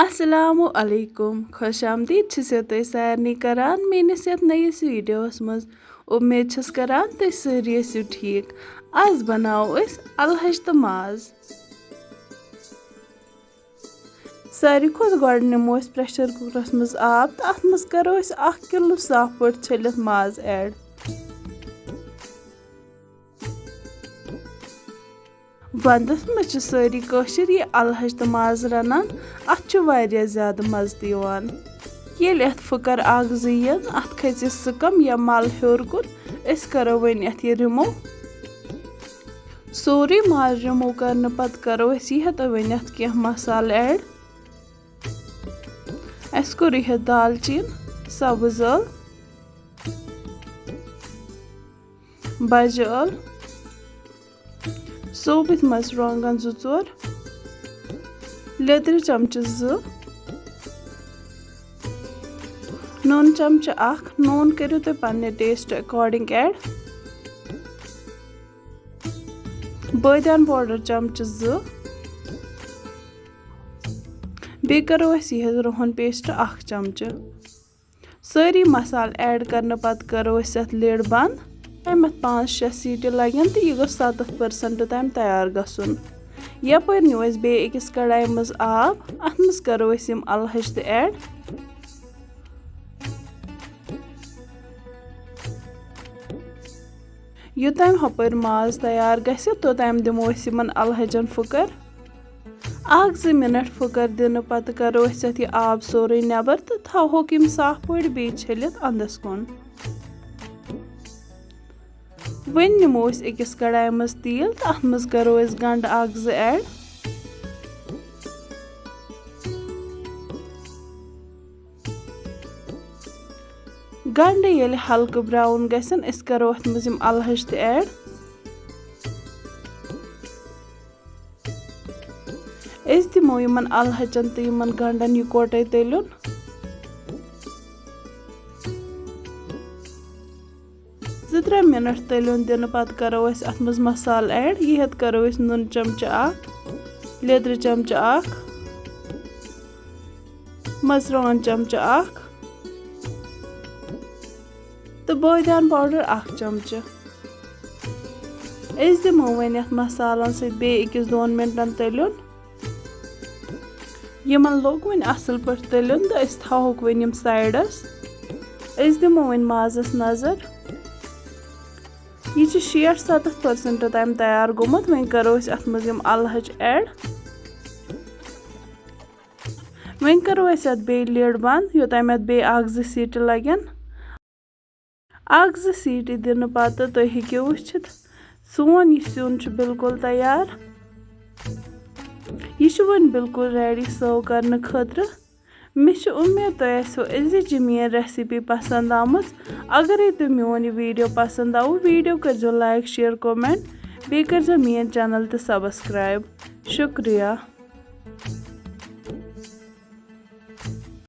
अस्सलामु अलैकुम खुश आमदीद छो तुम सारे करान मेनिस ये नयस वीडियोस मज उम्मीद छस करान तुम सारी आसो ठीक। आज बनाओ अल हच तो माज। सारी खुद गोड़ निमो प्रेशर कुकरस मज आब तो अत मज करो 1 किलो साफ पे छलित माज ऐड। वंदस मज सारी कशर ये अल हच तो माज रनान अत ज्यादा मज़ दिवान। येल अत फुकर यन अत खच सकम या मल हेर कुन करो वन अत ये रिमूव। सोरे माज रिमूव करने पत करो यह तो वन अत क्या मसाल ऐड। अस कोर यह दालचीन सब्ज ٲl बज ٲl सोबित मर्चुवांगन 2-4 लेदर चमच 2 नून चमच 1 नून करो तुम पन्ने टेस्ट अकॉर्डिंग ऐड। बादाम पाउडर चमच 2 बे करो यह रोहन पेस्ट 1 चमच। सारी मसाल ऐड करने पत करो अत लिड बंद। टाइम 5-6 सीटी लगन तो यह 70% तम तैयार गसन। यपर न्यू बे अकिस कढ़ाई मज आब अत मज करो अल हच तो ऐड। योतम हपर माज तैयार गस तोतम दिमो अल हचन फुकर 1-2 मिनट फुकर दिन पत करो यह आब सोरे नबर तो थोक साफ पे बे छलित अंदस कुन। वन निमो अकिस कढ़ाई मज तेल तो अत मज करो गंड 1-2 ऐड। गंड ये हल्क ब्राउन गसन करो अत मज अल हच तो ऐड। दिमो यमन अल हचन तो यमन गंडन यकोटे तलन। 2-3 मिनट तलन दिन पत करो अत मज मसाल ऐड। यह करो नून चमच 1 लेदर चमच 1 मर्चुवांगन चमच 1 तो बादाम पाउडर 1 चमच। दिमो वन मसालन सत 1-2 मिनटन तलन। यमन लोग वन असल पे तलन तो थोक वन साइडस। दिमो वन माजस नजर यह 60-70% तम तैयार गोमुत। वन करो अत मज अल हच ऐड। वन करो अत बे लिड बंद योतम अत बे 1-2 सीटी लगन। 1-2 सीटी दिन पत तुम हेको वुचित सोन यह सिन बिल्कुल तैयार। यह वन बिल्कुल रेडी सर्व करने खतर। मे उम्मीद तुम आसो अजिच मेन रेसिपी पसंद आमज। अगर तुम मोन वीडियो पसंद आव वीडियो कर लाइक शेयर कमेंट बे कर मेन चैनल तो सब्सक्राइब। शुक्रिया।